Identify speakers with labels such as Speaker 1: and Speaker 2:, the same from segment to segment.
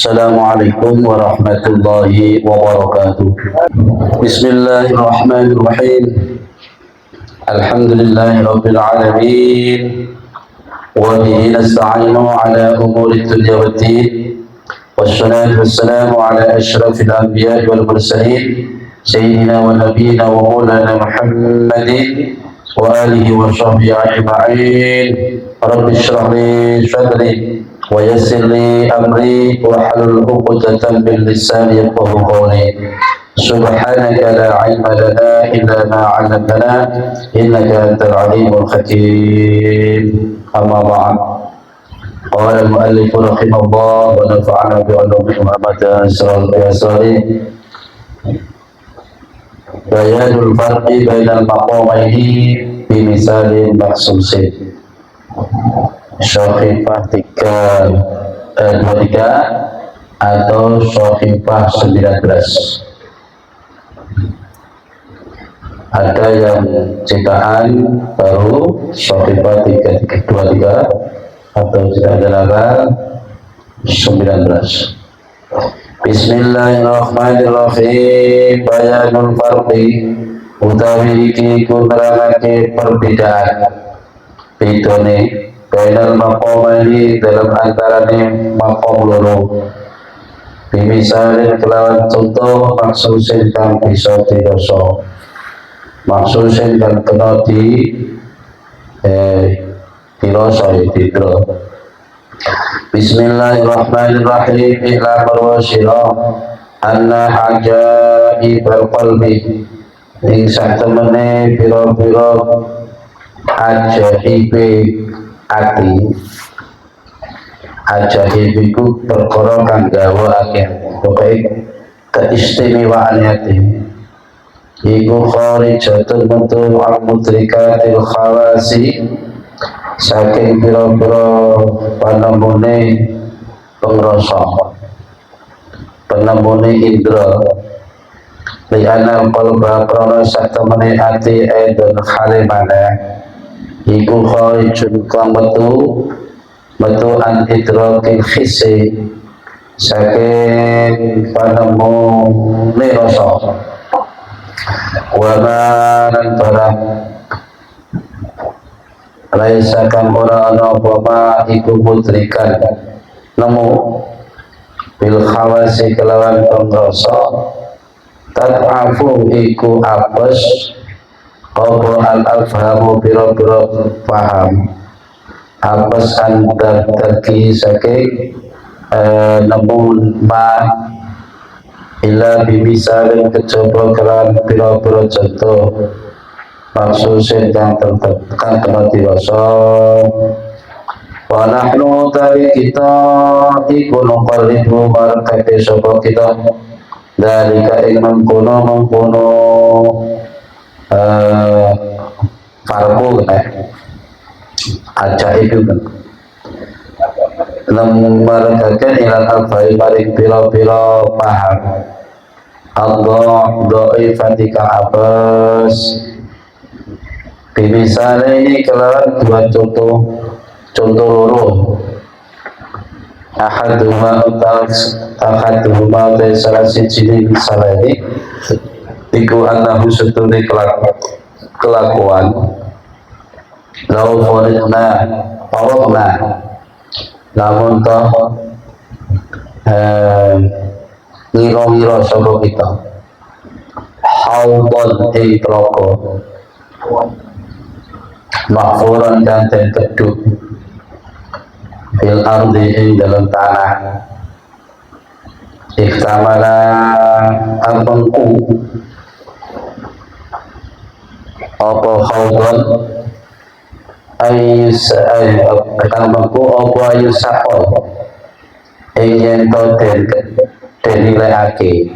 Speaker 1: Assalamualaikum warahmatullahi wabarakatuh. Bismillahirrahmanirrahim. Alhamdulillahi rabbil alamin. Wa bihi nasta'inu ala umuri dunya waddin. Wassalatu wassalamu ala asyrafil anbiya'i wal mursalin sayyidina wa nabiyyina wa maulana Muhammadin wa alihi wa sahbihi ajma'in. Rabbi shrah li sadri wa yassir li amri wahlul 'uqdatam min lisani yafqahu qawli. Subhanaka la 'ilma lana illa ma 'allamtana innaka antal 'alimul hakim. Amma ba'd. Qala al-mu'allif rahimahullah wa nafa'ana bi 'ulumihi wa amatan bayanul farqi bainal maqamaini bi misalin maksusin. Syahifah 23 atau Syahifah 19. Ada yang cetakan baru Syahifah 23 atau cetakan 19. Bismillahirrahmanirrahim. Bayanul farqi utawi iki kunerangake perbedaan bedone bainal maqamaini dalam antarane maqam loro bimisalin kelawan contoh maksusin kang bisa dirasa maksusin kang kena dirasa didro. Bismillahirrahmanirrahim. Ihla marwasyirah anna hajaibal qalbi ing satemene pira-pira ajaibe ati. Ajaib iku perkara kang gawa akeh pokoke keistimewaan ati iku kharijatun metu al-mudrikatil khawasi saking pira-pira panemune pengrasa penemune indra li'anal qalba krana satemene ati edon halimana iku kharijun kang metu an idrakil khisi saking panemune rasa wa man barang laisa kang ora ana apa iku mudrikan nemu bil khawasi kelawan pengrasa tad'afu iku apes apa al-afhamu biro-biro paham apes antar terki saking nemu ma ila bimisalin kecoba kelawan biro-biro contoh maksusin yang tertekan kena dirasa wa nahnu tari kita iku nuqallibu markati sopa kita dalika ing mengkono farku ajaib itu memarkakan ilal alfai maring pila-pila paham Allah do'ifatika abas misalnya ini kelawan dua contoh loro ahaduhuma salah siji misalnya ini iku anahu setuni kelakuan lau faridna pawakna namun toh ngiro-ngiro sobo kita haubon teloko makfuran dan keduk fil ardi ing dalam tanah ikhtamala abangku apa khawban ayus abangku apa ayus sakol ing yento denilaiake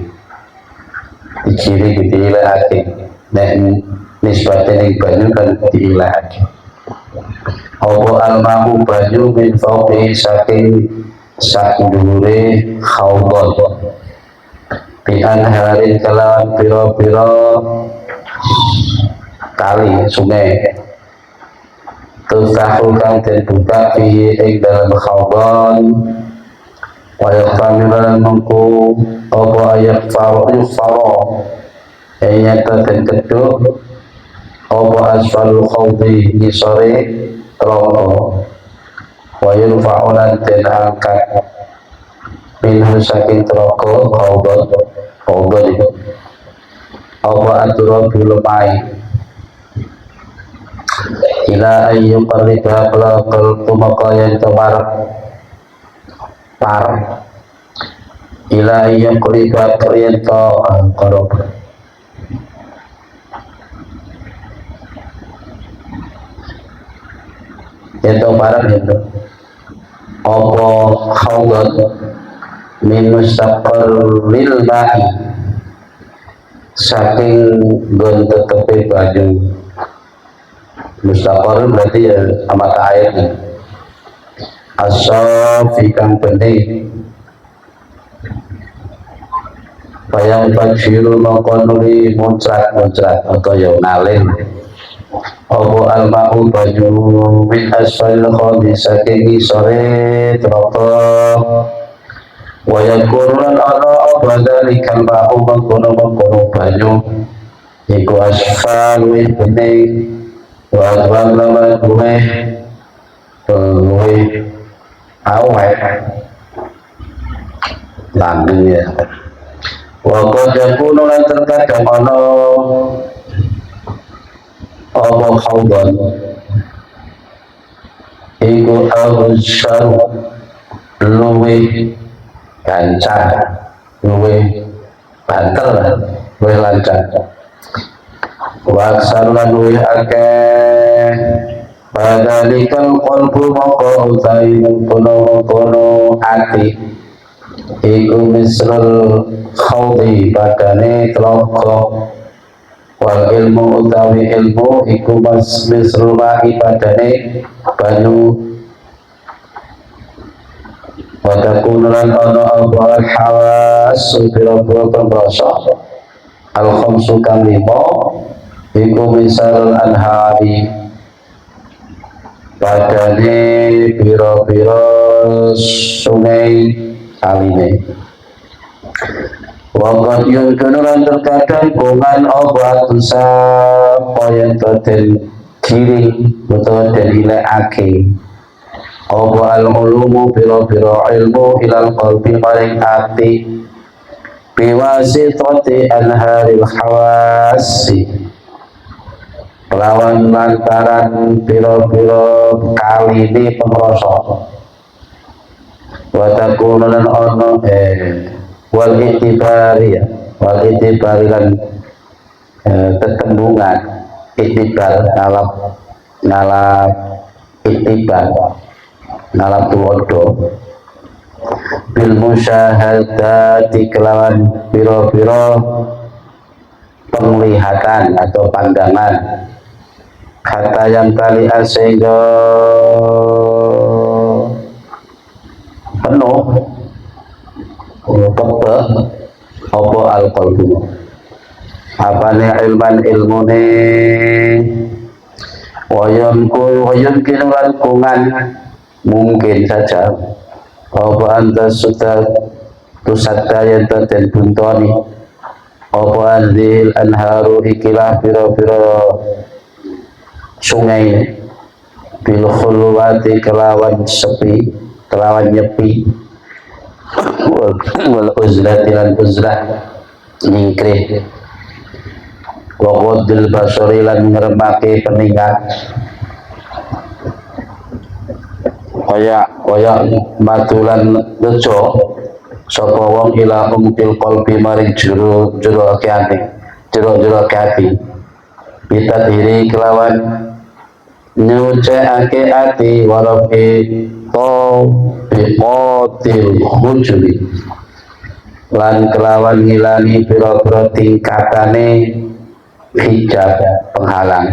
Speaker 1: diciri dinilaiake dan nisbatnya yang banyu kan diilahake apa almahu banyu min fauqi saking sakudure khawdon bi'an harin kelawan piro-piro kali sungai tuftahu kang den buka fihi ing dalam khawdon wa yaktamilan mengku apa ayat faro nyata dan keduk apa asfalul khawdi nisore roko wa yurfa'ulan dan angkat minhu saking roko khawdot itu apa atura bulumai ila ayyu qarriba qalqal tumaqayan tamar par ila ayyu qarriba qariyata qarab itu barang itu apa khawdot min mustaqarril ma'i saking gontetepe baju mustaqarril berarti ya mata air asyafi kang bening bayang fajiru mongkonuri muncrat atau yang nalin apa al-ma'u baju min asfalil khawdi saking sore teroko wa yakurulan ana apa dalikal ma'u mengkono banyu iku asfal wih bening wa asfal lama wih awet lambungnya wa qad yakunu lan terkadang ana apa khawdan iku al-syar luwih gancang luwih banter luwih lancar wa aksarulan luwih akeh padhalikal qalbu moko utai kono ati iku misrul khawdi badane teloko wal ilmu utawi ilmu iku misrul ma'i badane banyu wadakunulan ono al hawas pira-pira pengrasa al khamsu kang lima iku misal anhari badane pira-pira sungai kaline waqad yungkinulan terkadang kungan obat usah poyen den kiri utawa den ilekake apa al-ulumu biro-biro ilmu ilal qalbi maring ati biwasitati anharil hawasi lawan lantaran biro-biro kali ini pengrasa watakunulan ono wal itibari lan ketembungan itibar ngalap itibar ngalap tuwodo bil musyahadati kelawan piro-piro penglihatan atau pandangan kata yang kali sehingga penuh pepeh apa al-qalbu apane ilman ilmune wayun kinulan kungan mungkin saja apa anta sudah tusata yang dan buntoni apa andil anharu ikilah piro-piro sungai bil khulwati kelawan sepi kelawan nyepi wal uzlati lan uzlah nyingkrih wa qaddil basari lan ngremake peninggal kaya matulan leco sapa wong ila umkil qalbi maring jero ati kita diri kelawan nyucake ati warafi to biqatil khujuli lan kelawan ngilangi pira-pira tingkatane hijab penghalang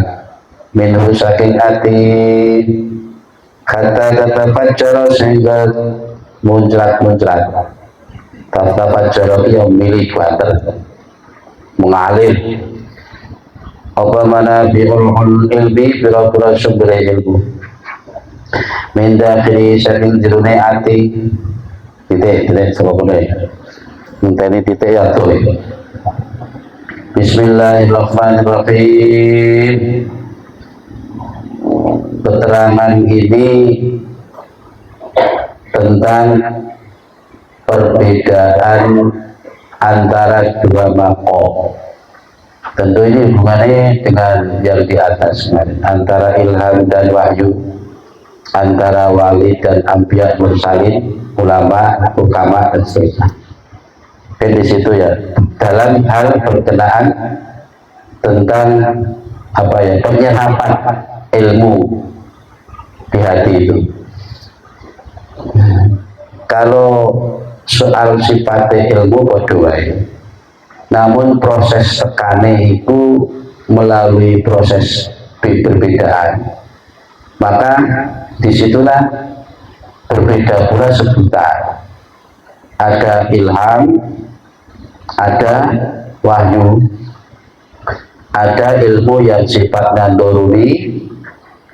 Speaker 1: minhu saking ati kata pacara sehingga muncrat kata pacara yang milik banter mengalir apa mana bi'ul ilmi pira-pira sumber ilmu min dakhili saking jerone ati titik sebabnya ini titik ya tuh. Bismillahirrahmanirrahim. Keterangan ini tentang perbedaan antara dua maqam. Tentu ini hubungannya dengan yang di atas, antara ilham dan wahyu, antara wali dan anbiya mursalin, ulama, hukama dan seterusnya. Dan di situ ya, dalam hal berkenaan tentang penyerapan ilmu di hati itu. Kalau soal sifatnya ilmu bodoh, namun proses tekane itu melalui proses perbedaan, maka disitulah berbeda pula sebutan. Ada ilham, ada wahyu, ada ilmu yang sifatnya doruri,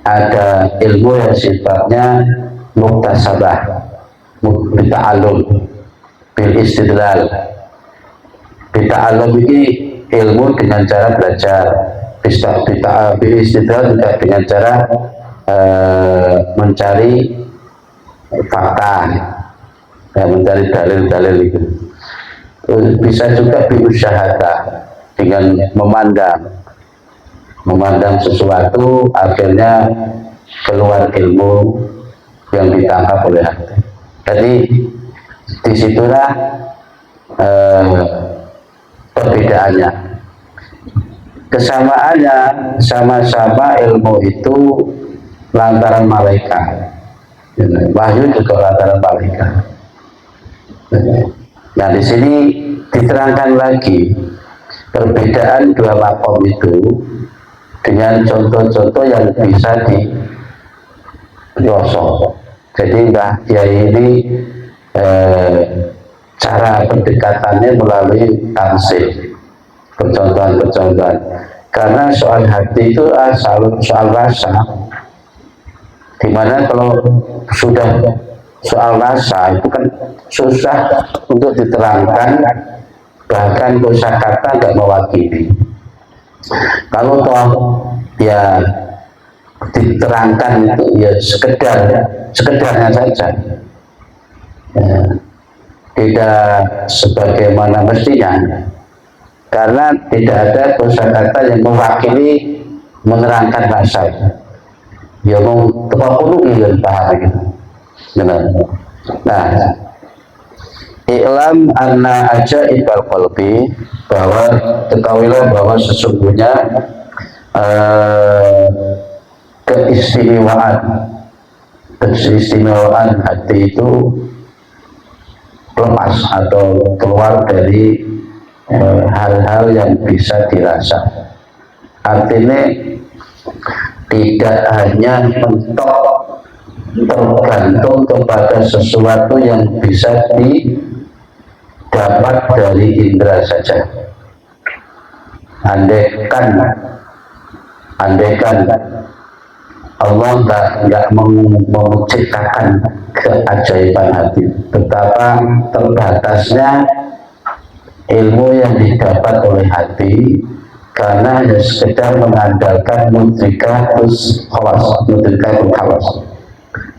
Speaker 1: ada ilmu yang sifatnya muktasabah, bita'alum, bil istidlal. Bita'alum ini ilmu dengan cara belajar, bil istidlal juga dengan cara mencari fakta, mencari dalil-dalil itu. Bisa juga biusyahadah, dengan memandang sesuatu akhirnya keluar ilmu yang ditangkap oleh hati. Jadi disitulah perbedaannya. Kesamaannya sama-sama ilmu itu lantaran malaikat, wahyu juga lantaran malaikat. Nah, di sini diterangkan lagi perbedaan dua maqam itu dengan contoh-contoh yang bisa diyosok. Jadi Mbah Kiai ini cara pendekatannya melalui tamsil, percontohan-percontohan. Karena soal hati itu soal rasa, dimana kalau sudah soal rasa itu kan susah untuk diterangkan, bahkan kosakata nggak mewakili. Kalau toh ya diterangkan itu ya sekedarnya saja, ya, tidak sebagaimana mestinya, karena tidak ada kosakata yang mewakili menerangkan rasa. Ya mau tepat puluh gitu paham gitu. Nah, i'lam anna ajaibal qalbi, bahwa ketahuilah bahwa sesungguhnya keistimewaan hati itu lepas atau keluar dari hal-hal yang bisa dirasa. Artinya tidak hanya mentok tergantung kepada sesuatu yang bisa didapat dari indera saja. Andaikan Allah nggak menciptakan keajaiban hati, betapa terbatasnya ilmu yang didapat oleh hati, karena hanya sekedar mengandalkan mudrikatus khawas,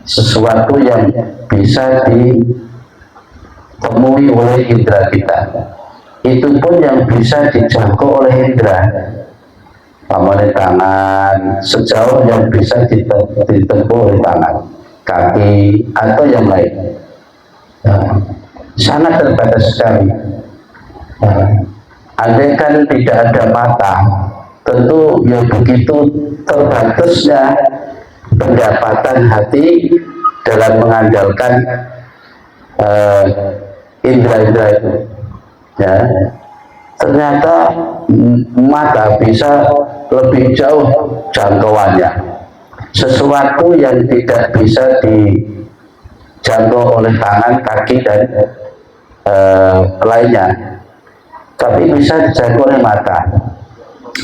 Speaker 1: sesuatu yang bisa ditemui oleh indera kita. Itu pun yang bisa dijangkau oleh indera, pamannya tangan, sejauh yang bisa ditempuh oleh tangan, kaki, atau yang lain. Sangat terbatas sekali. Andaikan tidak ada mata, tentu yang begitu terbatasnya pendapatan hati dalam mengandalkan indera-indera itu, ya, ternyata mata bisa lebih jauh jangkauannya. Sesuatu yang tidak bisa dijangkau oleh tangan, kaki, dan lainnya, tapi bisa dijangkau oleh mata.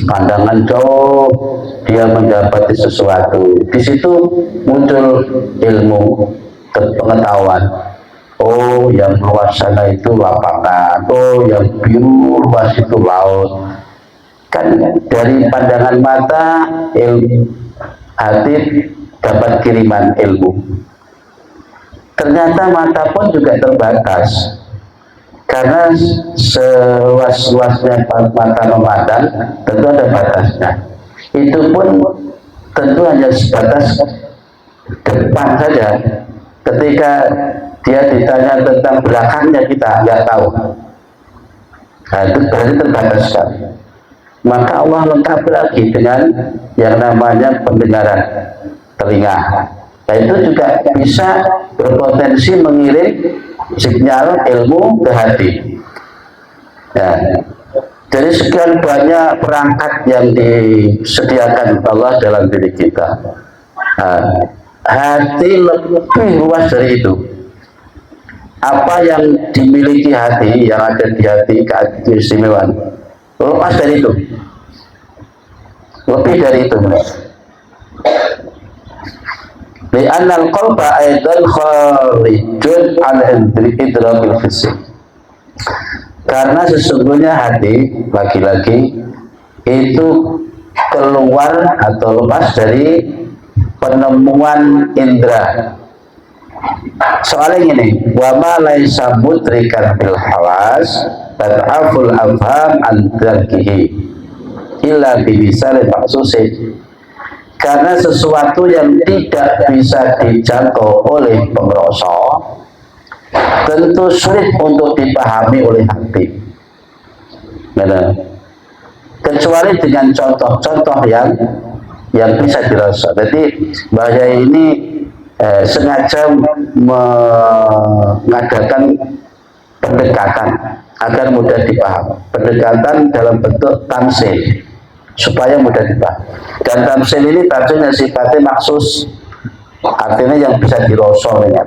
Speaker 1: Pandangan jauh, dia mendapati sesuatu. Di situ muncul ilmu, pengetahuan. oh yang luas sana itu lapangan, oh yang biru luas itu laut. Kan dari pandangan mata hati dapat kiriman ilmu. Ternyata mata pun juga terbatas, karena seluas-luasnya mata memandang tentu ada batasnya. Itu pun tentu hanya sebatas depan saja. Ketika dia ditanya tentang belakangnya kita nggak tahu. Nah, itu berarti terbatas sekali. Maka Allah lengkapi lagi dengan yang namanya pendengaran telinga. Nah, itu juga bisa berpotensi mengirim sinyal ilmu ke hati. Ya. Jadi sekian banyak perangkat yang disediakan Allah dalam diri kita. Nah, hati lebih luas dari itu. Apa yang dimiliki hati, yang ada di hati, keistimewaan, lepas dari itu, lebih dari itu. Li'anna al-qalba aidan kharijun an idrakil fisik. Karena sesungguhnya hati lagi-lagi itu keluar atau lepas dari penemuan indera. Soalnya ini, wa ma laisa mudrikan bil hawas tad'aful afham an dzarkihi illa bi lisanil maksusin. Karena sesuatu yang tidak bisa dijangkau oleh pengrasa tentu sulit untuk dipahami oleh hati. Benar. Kecuali dengan contoh-contoh yang bisa dirasa. Jadi bahaya ini sengaja mengadakan pendekatan agar mudah dipahami. Pendekatan dalam bentuk tamsil supaya mudah dipahami. Dan tamsil ini tadinya sifatnya maksus, artinya yang bisa dirosol ya.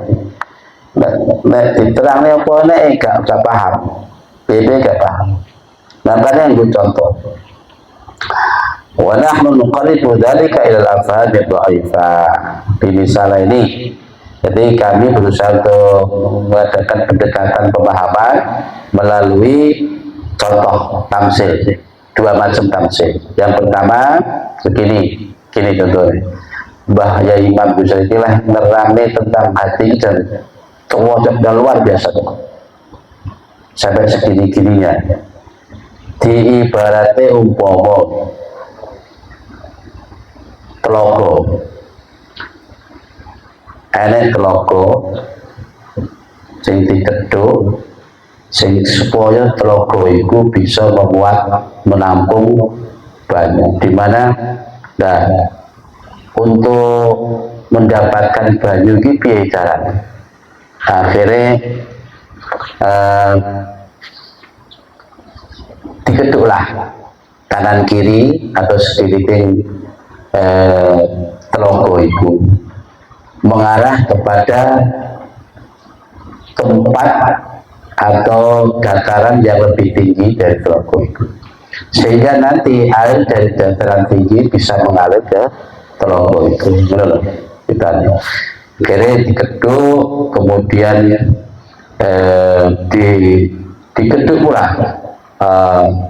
Speaker 1: Diterangnya apa nih gak paham, beda gak paham. Makanya yang gue contoh. Wa nahnu nuqarribu dzalika ila al-afham ad-dha'ifah. Di misalnya ini, jadi kami berusaha untuk mengadakan pendekatan pemahaman melalui contoh tamsil. Dua macam tamsil. Yang pertama begini contohnya. Mbah Yai Imam Ghazali lah menerangkan tentang hati dan kewajibnya luar biasa sampai segini-gininya. Diibaratnya umpama telogo, enek telogo sing dikeduk sing supaya telogo itu bisa menampung banyak, dimana nah untuk mendapatkan banyu ini piye caranya. Akhirnya dikeduklah kanan kiri atau sekeliling telogo itu mengarah kepada tempat atau dataran yang lebih tinggi dari telogo itu, sehingga nanti air dari dataran tinggi bisa mengalir ke telogo itu. Kita akhirnya dikeduk, kemudian dikeduk pula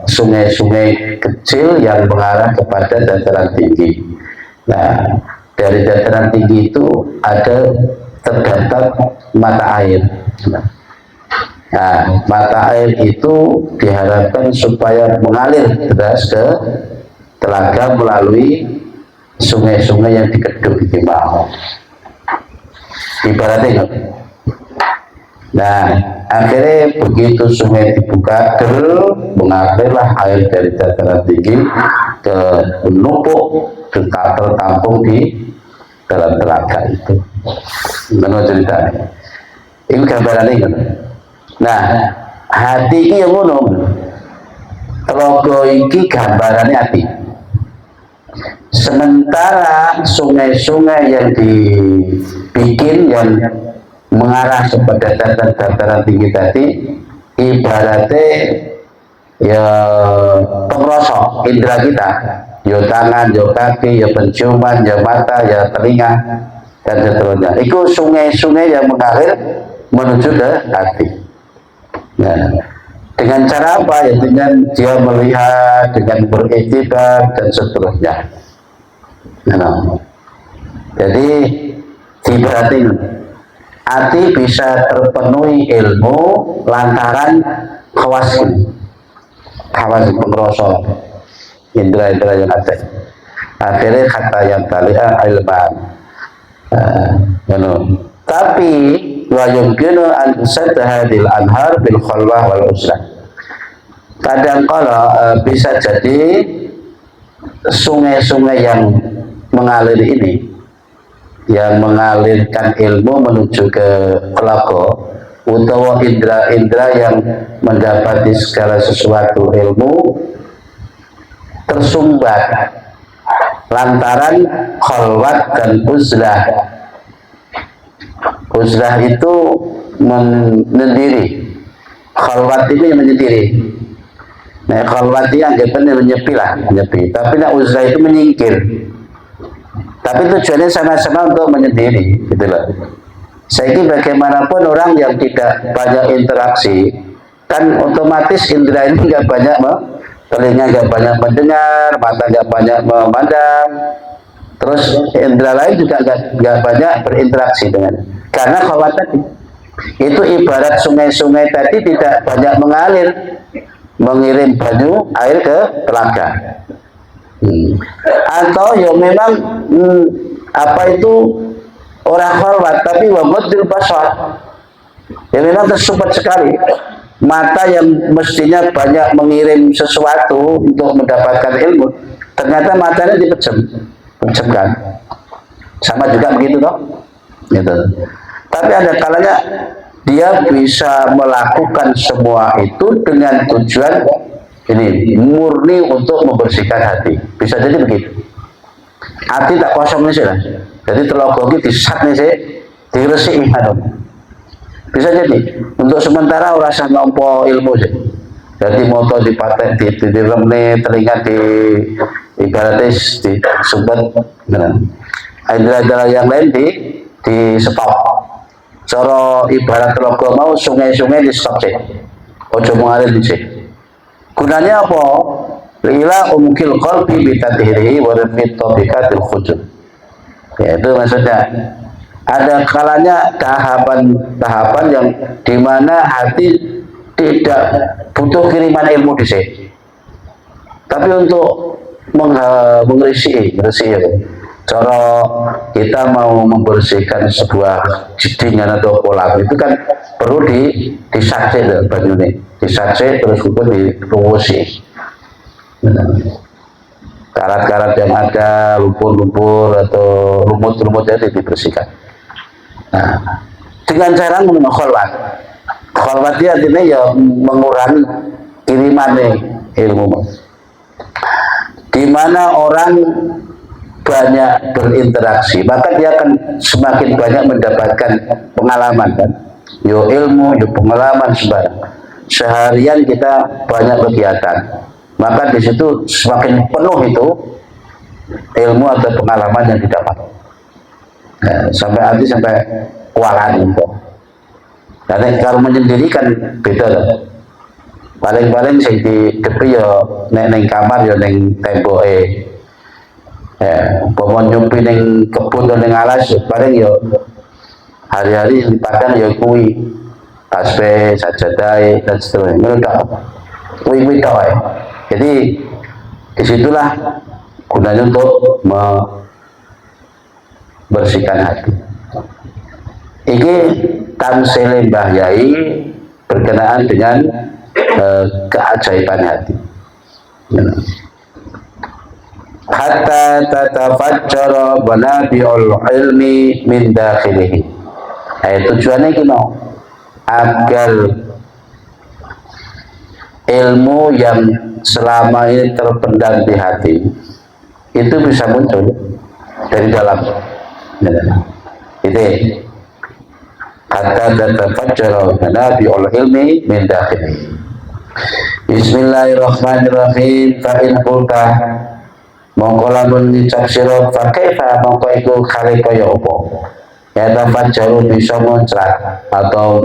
Speaker 1: sungai-sungai kecil yang mengarah kepada dataran tinggi. Nah, dari dataran tinggi itu ada terdapat mata air. Nah, mata air itu diharapkan supaya mengalir deras ke telaga melalui sungai-sungai yang dikeduk di bawah. Ibaratnya, nah akhirnya begitu sungai dibuka, mengalirlah air dari dataran tinggi ke menumpuk, tertampung di dalam telaga itu. Menurut cerita ini gambaran ini. Nah, hati ini yang ngono. Telogo iki gambarannya hati. Sementara sungai-sungai yang dibikin yang mengarah kepada dataran tinggi tadi ibaratnya ya pengrosok indera kita, ya tangan, ya kaki, ya penciuman, ya mata, ya telinga dan seterusnya. Itu sungai-sungai yang mengalir menuju ke hati. Nah, dengan cara apa? Ya dengan dia melihat, dengan beriktikaf dan seterusnya. Nah, jadi diperhatiin, hati bisa terpenuhi ilmu lantaran khawas pengrosok indra-indra yang ada. Akhirnya kata yang taliah ilman. Tapi wa yumkinu an hadil anhar bil khalwah wal usrah. Kadang kala bisa jadi sungai-sungai yang mengalir ini, yang mengalirkan ilmu menuju ke pelaku, utawa indra-indra yang mendapati segala sesuatu ilmu tersumbat lantaran khalwat dan uzlah. Uzlah itu menyendiri, khalwat itu yang menyendiri. Nah, khalwat itu anggapannya menyepi lah, menyepi. Tapi nah, uzlah itu menyingkir. Tapi tujuannya sama-sama untuk menyendiri, gitu loh. Saya kira bagaimanapun orang yang tidak banyak interaksi, kan otomatis indera ini nggak banyak, telinga nggak banyak mendengar, mata nggak banyak memandang, terus indera lain juga nggak banyak berinteraksi dengan. Karena khawatir tadi, itu ibarat sungai-sungai tadi tidak banyak mengalir, mengirim banyu air ke telaga. Atau ya memang apa itu orang khalwat tapi wabudil basar, ya memang tersumbat sekali. Mata yang mestinya banyak mengirim sesuatu untuk mendapatkan ilmu, ternyata matanya dipejamkan. Sama juga begitu toh, gitu. Tapi ada kalanya dia bisa melakukan semua itu dengan tujuan ini murni untuk membersihkan hati. Bisa jadi begitu. Hati tak kosong nih sih lah. Jadi telogogi disat nih sih, diresik nih. Bisa jadi untuk sementara rasa nompo ilmu sih. Jadi moto dipaten di remne, telinga di ibaratnya di sumber, indra-indra yang lain di stop. Coro ibarat telogo mau sungai-sungai di stop sih. Ojo mengalir di sih. Gunanya apa? Lila umkil qalbi bitadhiri wa rifit tobikatil khujud. Ya, itu maksudnya. Ada kalanya tahapan yang dimana hati tidak butuh kiriman ilmu di sini. Tapi untuk mengerisi ya. Cara kita mau membersihkan sebuah jidingan atau kolam itu kan perlu disacek banyune, disacek terus kemudian diruwusi. Karat-karat yang ada, lumpur-lumpur atau lumut-lumutnya dibersihkan. Nah, dengan cara mengenai khalwat. Khalwat itu artinya ya mengurangi kiriman ilmu. Di mana orang banyak berinteraksi, maka dia akan semakin banyak mendapatkan pengalaman kan. Yo ilmu, yo pengalaman sembarang. Seharian kita banyak kegiatan, maka di situ semakin penuh itu ilmu atau pengalaman yang didapat. Nah, sampai kualan itu. Karena kalau menyendirikan beda lah. Paling-paling saya di depi yo neng kamar yo neng tembok pomon nyumpi neng kebun dan neng alas paling yo hari-hari dipakai yo kui tasbih sajadah dan seterusnya menudah kui jadi disitulah gunanya untuk membersihkan hati. Ini tamsil Mbah Yai berkenaan dengan keajaiban hati. Hatta tatafajjara banabi'ul ilmi min dakhilihi. Tujuannya gimana? Agar ilmu yang selama ini terpendam di hati itu bisa muncul dari dalam. Itu hatta tatafajjara banabi'ul ilmi min dakhilihi. Bismillahirrahmanirrahim. Fa in qulta mongko lamun ngucap sira fa kaifa mongko iku kale kaya apa yatafajjaru bisa muncrat atau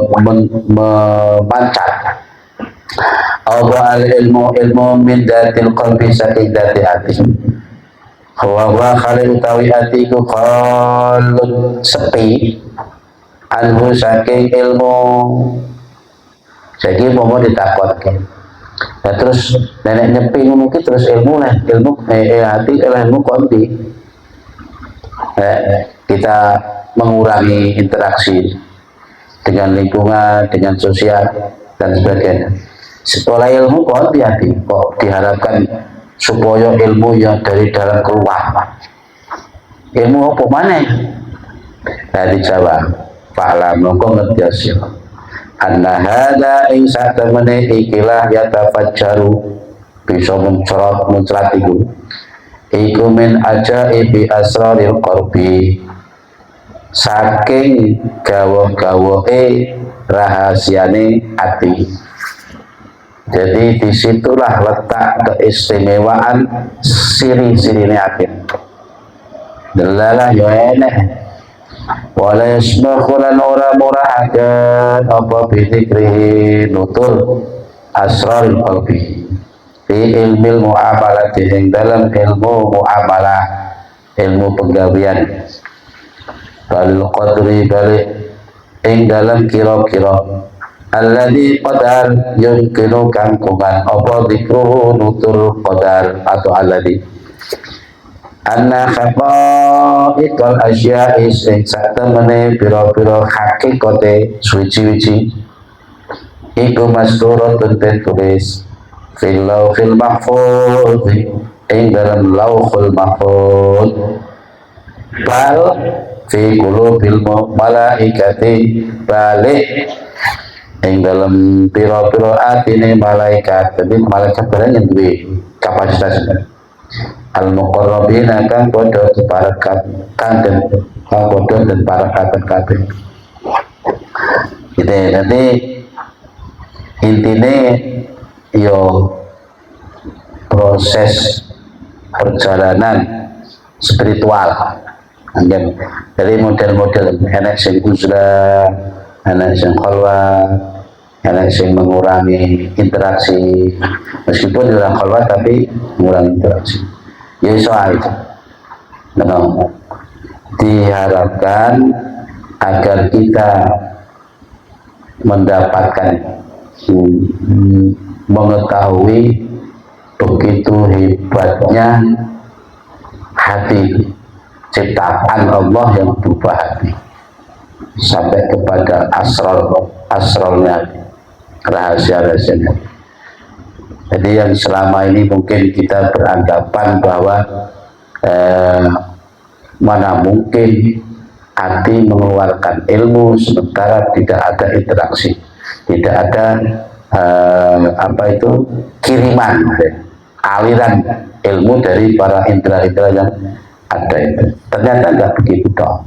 Speaker 1: memancat Allah al-ilmu min datil qalbi saking dati hati wa khalil utawi atiku khalun sepi anhu saking ilmu saiki mau ditakutkan. Nah terus nenek nyepi mungkin terus ilmu hati ilmu qalbi. Kita mengurangi interaksi dengan lingkungan, dengan sosial dan sebagainya. Setelah ilmu kok hati kok diharapkan supaya ilmu yang dari dalam keluar. Ilmu apa mana? Nah dijawab, fa'lam mongko ngerti asyik. Anna hadza ing satemene ikilah yatafajjaru bisa muncrat iku min ajaibi asraril qalbi saking gawa-gawoe rahasiane hati. Jadi disitulah letak keistimewaan siri-sirine hati. Delalah yo eneh. Wala yasmakhulan ora murahakan apa bidikrihi nutul asraril qalbi fi ilmil muamalah yang dalam ilmu muamalah, ilmu penggawean balil qadri balik yang dalam kira-kira alladhi qadar yumkinu kangkungan apa dikruhu nutul qadar atau alladhi anna haqa'iqal asya'i sing satemene pira-pira hakikate suci-suci iku masturutun tulis fil lauhil mahfuz ing dalam lauhul mahfuz bal fi qulubil malaikati balik ing dalam pira-pira atine malaikat. Jadi malaikat barang yang duwe kapasitas al-muqarrabina kang padha separakat kang padha dan para kabeh. Gitu nanti intine yo proses perjalanan spiritual. Jadi model-model enak sing uzlah, enak sing khalwat, enak sing mengurangi interaksi meskipun dalam khalwat tapi mengurangi interaksi. Ya soal itu. Nah, diharapkan agar kita mendapatkan mengetahui begitu hebatnya hati ciptaan Allah yang berupa hati sampai kepada asrarnya rahasia-rahasianya. Jadi yang selama ini mungkin kita beranggapan bahwa mana mungkin hati mengeluarkan ilmu sementara tidak ada interaksi, tidak ada kiriman aliran ilmu dari para indera-indera yang ada itu. Ternyata nggak begitu dong.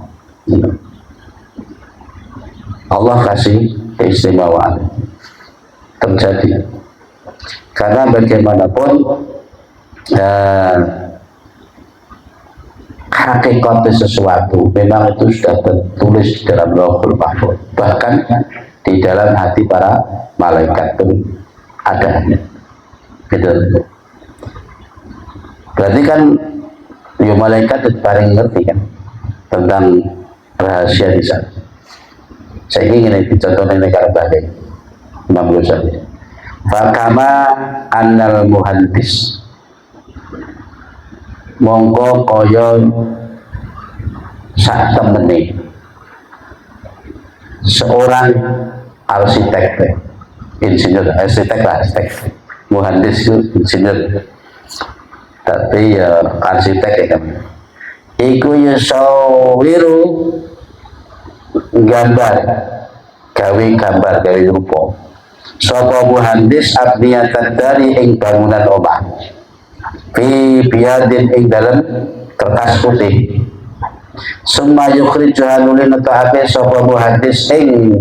Speaker 1: Allah kasih keistimewaan terjadi karena bagaimanapun hakikat sesuatu memang itu sudah tertulis di dalam lauhul mahfuz, bahkan di dalam hati para malaikat pun ada gitu. Berarti kan ya malaikat itu paling ngerti kan tentang rahasia di sana. Saya ingin dicontohkan negara balik Imam Ghazali. Fakama annal muhandis mongko kaya sak temene seorang arsitek, insinyur, arsitek, muhandis itu insinyur, tapi ya arsitek ya kan. Iku yusawiru gambar, gawe rupa. Sapa muhandis abniyatan dari ing bangunan omah. Fi biadin ing dalam kertas putih. Summa yukhrijuha nulin ta'abe sapa muhandis ing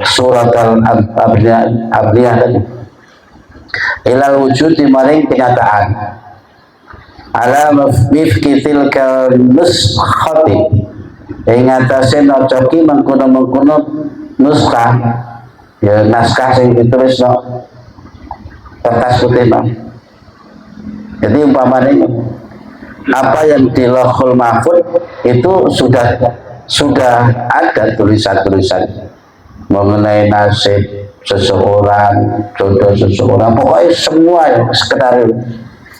Speaker 1: surat al-abniyah ilal wujud maring kenyataan ala mifki tilka nuskhati ing atase nocoki mengkono-mengkono nuskah ya naskah sing ditulis no kertas putih no. Jadi umpamanya apa yang di Lauhul Mahfuz itu sudah ada tulisan-tulisan mengenai nasib seseorang, jodoh seseorang, pokoknya semua yang sekedar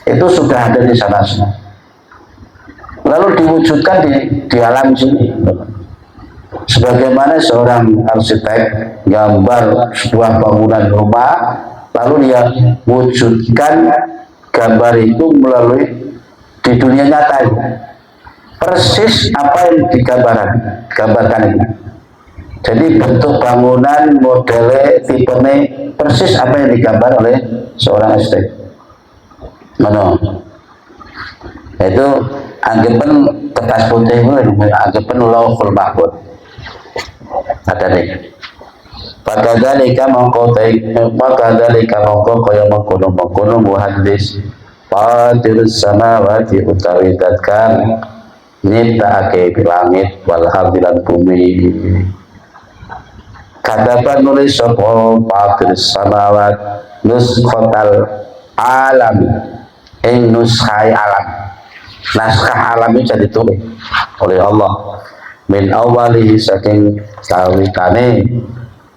Speaker 1: itu sudah ada di sana. Lalu diwujudkan di alam sini. Sebagaimana seorang arsitek gambar sebuah bangunan rumah, lalu dia wujudkan gambar itu melalui di dunia nyata itu. Persis apa yang gambarkan itu. Jadi bentuk bangunan, modelnya, tipenya persis apa yang digambar oleh seorang arsitek. Itu anggapan kertas putih itu, anggapan Lauhul Mahfuz. Ada nih. Pakadzalika mongko kaya mengkono muhandis Fatirus samawati utawi datkan nyiptakake langit wal ardi lan bumi. Kadaban nulis sapa Fatirus samawat nuskhatal alam ing nuskhai alam. Naskah alam itu jadi ditulis oleh Allah min awalihi saking kawitane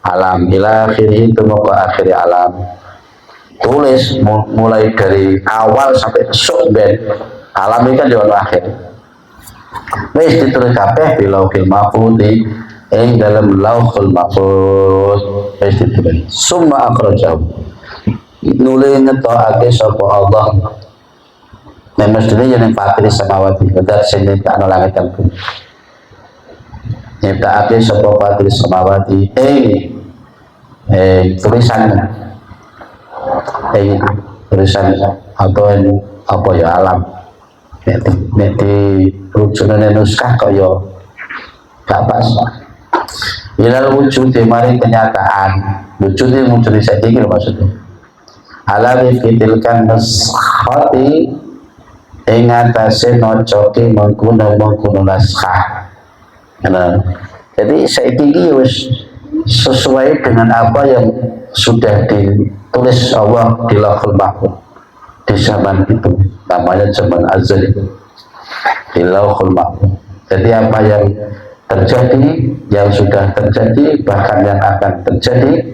Speaker 1: alam ila akhirih temuka akhir alam. Tulis mulai dari awal sampai esok ben alam ini kan di akhir. Wis ditulis kabeh di Lauhul Mahfuz ing dalam Lauhul Mahfuz wis ditulis. Summa akhrajahu. Nulis ngetokake sapa Allah. Mestine yen Fatirus samawati kedak sing nyiptakno langit lan bumi. Nyiptakake sapa Fatirus samawati tulisan tulisan atau apa ya alam nek di rujunane nuskah kaya gak pas ilal wujud mari kenyataan wujud ini muncul di saiki maksudnya alam fitilkan nuskhati ing atase nocoki mengkono naskah. Jadi saiki wis sesuai dengan apa yang sudah ditulis Allah di Lauhul Mahfuz di zaman itu, namanya zaman azali di Lauhul Mahfuz. Jadi apa yang terjadi, yang sudah terjadi, bahkan yang akan terjadi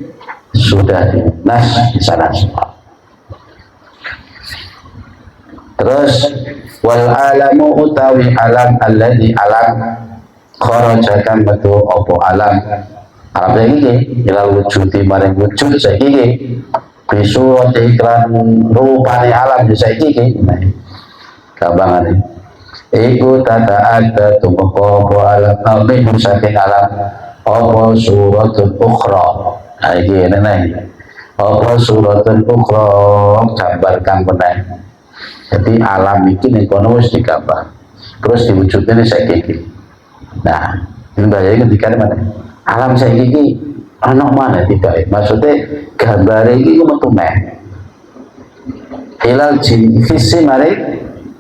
Speaker 1: sudah dinas di sana semua. Terus wal alamu utawi alam alladzi alam kharajakan metu opo alam iki ilal wujudi maring wujud saiki bisu iklan rupane alam saiki iki kabangane iku tata ada tumeka apa alam min saking alam apa suratul ukhra iki nene apa suratul ukhra gambar kang meneh. Jadi alam iki ning kono wis digambar terus diwujudne saiki. Nah, ini bahaya ketika mana? Alam saya ini anak mana tidak? Maksudnya gambar ini metu meh. Hilal jin visi mari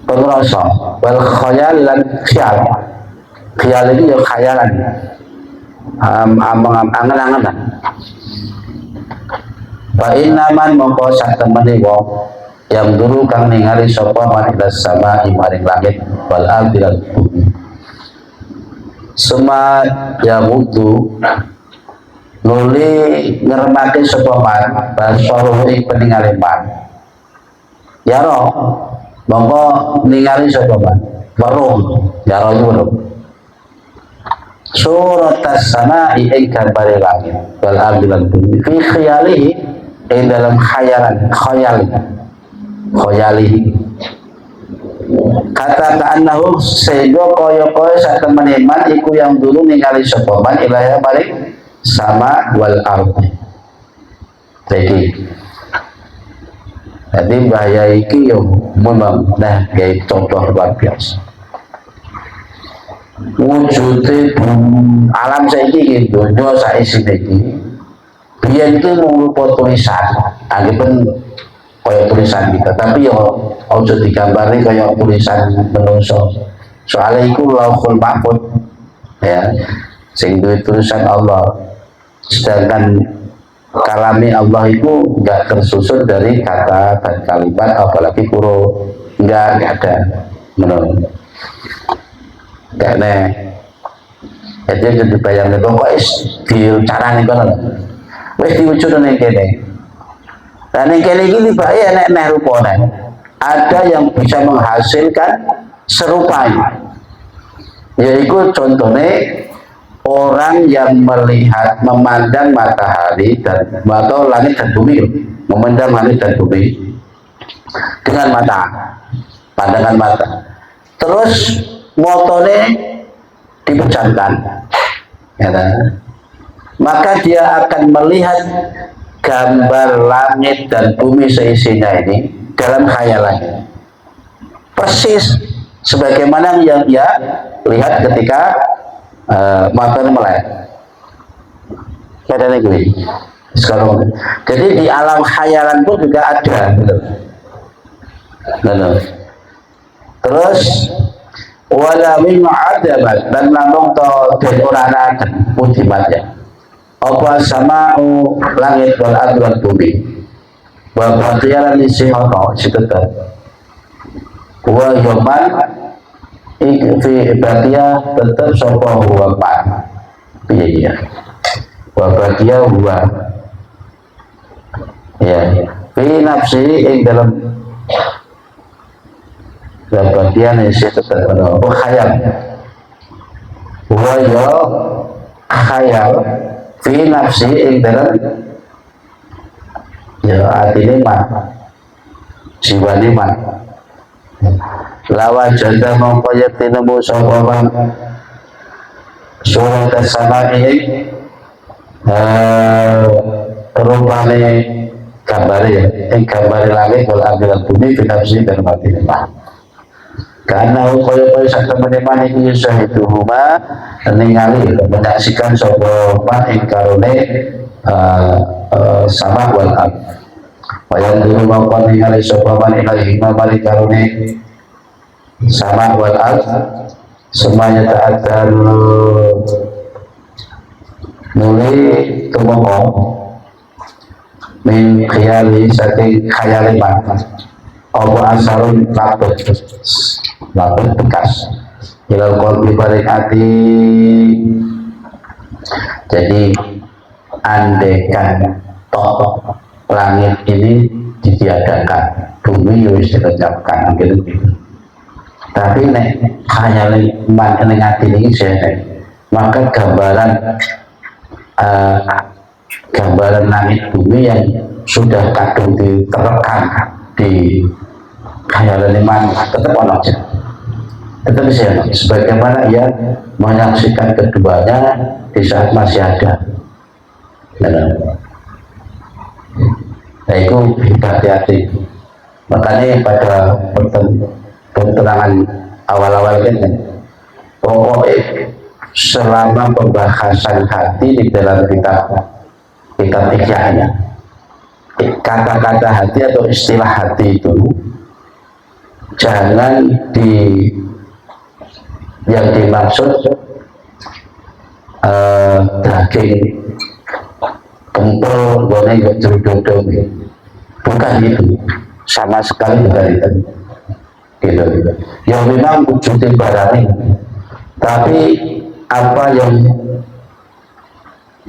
Speaker 1: pengrasa wal khayal lan khayal. Khayal ini ya khayalan. Angan-angan. Wa inna man mongko sak temene wong yang dulu kang ningali sapa man ila sama maring langit wal ardi lan bumi. Sema ya mutu nuli ngermati sepaman basoruh ing peninggalan man ya roh mongko ningali sepaman weruh ya roh weruh surat as-sama ing gambar langit wal ardi lan bumi fi khayalihi ing dalam khayalihi kata ta'annahu sehingga kaya-kaya sak teman-teman iku yang dulu ningali sepaman ilahya balik sama wal ardi. Jadi bahaya iki yang memang kayak contoh luar biasa wujudnya alam saiki gitu dunia saisi iki biyen iki mung tulisan anggapan kaya tulisan kita, tapi ya ojo digambari kaya tulisan menungso. Soalnya itu Lauhul Mahfuz. ya, sing duwe tulisan Allah. Sedangkan kalami Allah itu nggak tersusun dari kata dan kalimat, apalagi huruf, nggak ada, menurut nggak nih. Jadi jadi bayangin kok di cara nih kan, wes diwujud nih kene. Dan yang kene gini pak ya nek rupanya ada yang bisa menghasilkan serupa, yaitu contohnya orang yang melihat, memandang matahari dan atau langit dan bumi, memandang langit dan bumi dengan mata, pandangan mata. Terus motone dipejamkan, ya, maka dia akan melihat gambar langit dan bumi seisinya ini dalam khayalannya, persis sebagaimana yang ia lihat ketika matanya melek. Ada nih sekarang. Jadi di alam khayalan pun juga ada. Terus wala min adabat dan langsung to den ora ana pujimat ya. Apa sama langit wal ardh wal bumi. Wa batiyalan isi ono sitetep. Wa yaman fi ibadiyah tetap sapa huwa man. Piye ya. Wa batiya huwa. Ya, fi nafsi ing dalam bagian isi tetap ada khayal, waya khayal fi nafsi ing dalam ya artinya mah jiwa lima lawa janda mengkoyak tinemu sopaman surat sama ini rupane gambari ya gambari langit wal ardh bumi fi nafsi dan mati lima. Karena kaya-kaya sak temene maneh iki itu huma ningali menyaksikan sapa man ing karone sama wal ab. Wayan dulu mangkon ningali sapa man ing mari karone sama wal ab semuanya ta'addal nuli tumoko min khayali saking khayali man apa asarun labet bekas ilal qalbi barik hati. Jadi andekan toh langit ini ditiadakan, bumi wis dilenyapkan gitu. Tapi nek hanya man ning ati iki jere, maka gambaran langit bumi yang sudah kadung diterapkan di khayalan iman tetap ono aja, tetap bisa sebagaimana ia menyaksikan keduanya di saat masih ada. Nah itu hati-hati. Makanya pada pertentangan awal-awal ini pokoknya selama pembahasan hati di dalam kitab ikhya, kata-kata hati atau istilah hati itu jangan yang dimaksud daging kempel boleh gak jerudong, bukan itu, sama sekali bukan itu gitu. Yang memang wujudnya barangnya, tapi apa yang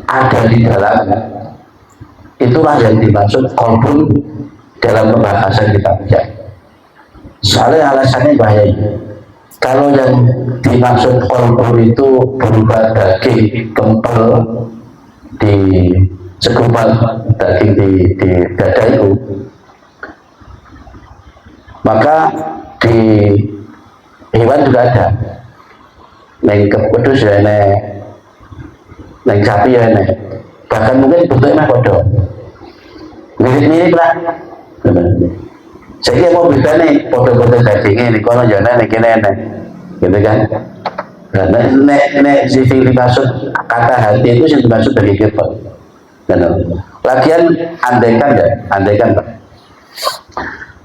Speaker 1: ada di dalamnya itulah yang dimaksud qalbun dalam pembahasan kitabnya. Soalnya alasannya bahaya. Kalau yang dimaksud qalbun itu berupa daging kempel di segumpal daging di dada itu, maka di hewan juga ada. Neng kepedus ya neng sapi ya bahkan mungkin bentuknya bodoh mirip-mirip lah. Saya mau beda nih foto-foto dagingnya nih kalau jangan nih kene gitu kan. Nek sisi dimaksud kata hati itu sih dimaksud dari kepel. Lagian andaikan Pak,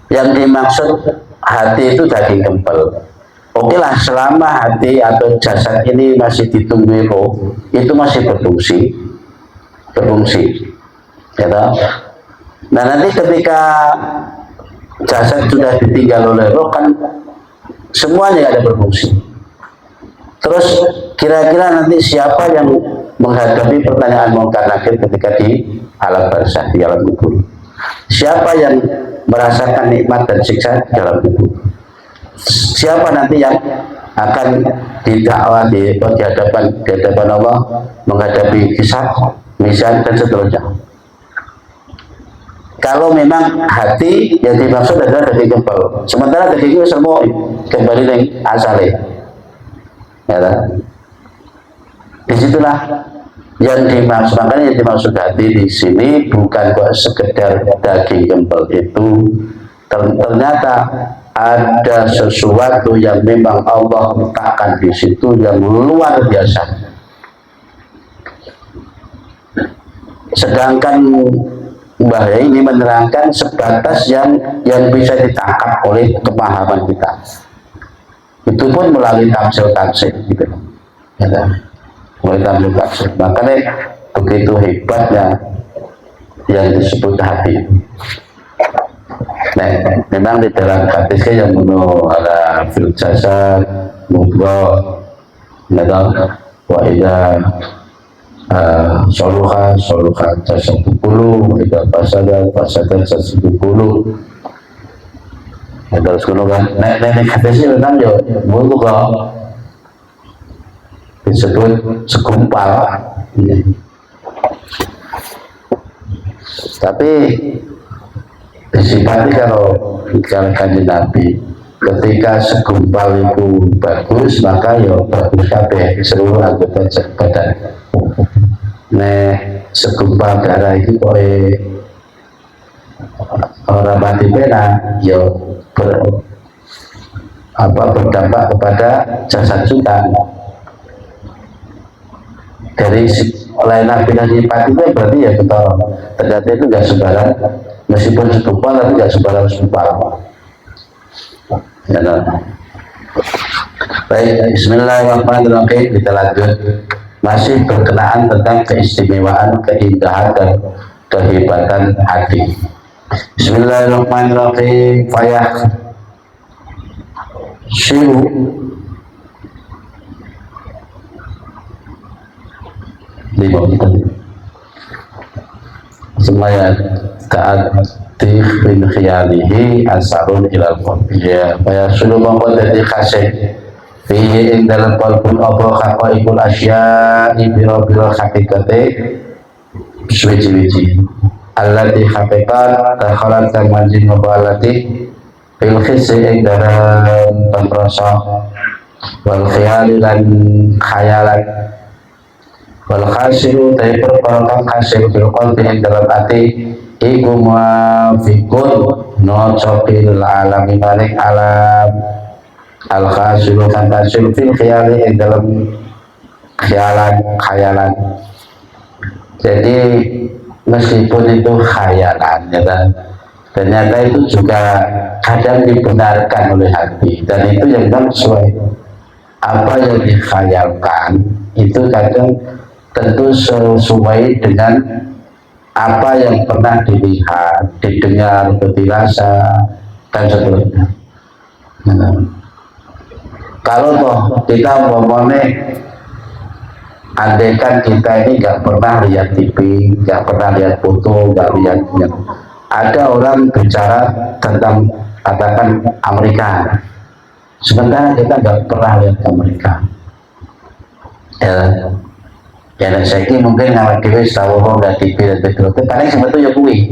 Speaker 1: yang dimaksud hati itu daging kempel, Oke lah, selama hati atau jasad ini masih ditumbuhi roh, itu masih berfungsi, ya toh? Nah nanti ketika jasad sudah ditinggal oleh roh kan semuanya ada berfungsi. Terus kira-kira nanti siapa yang menghadapi pertanyaan munkar nakir ketika di alam barzakh, di alam kubur? Siapa yang merasakan nikmat dan siksa di alam kubur? Siapa nanti yang akan didakwa di hadapan Allah menghadapi kisah, mizan dan seterusnya? Kalau memang hati yang dimaksud adalah daging kempal, sementara daging itu semua kembali ke asalnya, ya kan? Disitulah yang dimaksud, makanya yang dimaksud hati di sini bukan kok sekedar daging kempal itu, ternyata ada sesuatu yang memang Allah letakkan di situ yang luar biasa. Sedangkan Mbah ini menerangkan sebatas yang bisa ditangkap oleh kemahaman kita. Itu pun melalui tafsir gitu. Ya, melalui tafsir. Makanya begitu hebatnya yang disebut hati. Nah, memang di dalam hadisnya yang menurut ada fil jasad mudghah, wa idza soluha jasad kullu, idza fasada jasad kullu. Terus kuno kan, nek hadisnya memang ya mudghah disebut segumpal. Tapi disifati kalau kanjeng Nabi ketika segumpal itu bagus, maka ya bagus kabeh seluruh anggota badan. Nah, segumpal darah itu oleh orang mati pena ya berdampak kepada jasad kita. Dari oleh Nabi dan sifat itu berarti ya kita ternyata itu nggak sembarang, meskipun segumpal tapi nggak sembarang segumpal. Ya, no. Baik, Bismillahirrahmanirrahim. Kita lanjut, masih berkenaan tentang keistimewaan, keindahan dan kehebatan hati. Bismillahirrahmanirrahim. Fayah syiru semuanya ta'atif bin khiyalihi asarun ilal qalbiya faya sulu mongkot dari khasih fihi ing dalam qalbun apa haqaikul asya'i biro-biro hakikate suwiji-wiji allati hakikat takhalat kang manjing ngobalati fil khisi ing dalam pemrasa wal khiyali lan khayalan wal khasiru tapi perkara khasir fil qalbi ing dalam hati iku muafiqun nocopil alami maring alam al khasiru kan khasir fil khiyali ing dalam khayalan. Jadi meskipun itu khayalan ya kan, ternyata itu juga kadang dibenarkan oleh hati, dan itu yang memang sesuai. Apa yang dikhayalkan itu kadang tentu sesuai dengan apa yang pernah dilihat, didengar, dirasa, dan seterusnya. Nah, kalau toh kita ngomongnya, andaikan kita ini nggak pernah lihat TV, nggak pernah lihat foto, nggak lihat, ada orang bicara tentang katakan Amerika, sementara kita nggak pernah lihat Amerika. Ya, saya kira mungkin ngawat dewi setahu nggak TV dan betul-betul paling sebetulnya kui,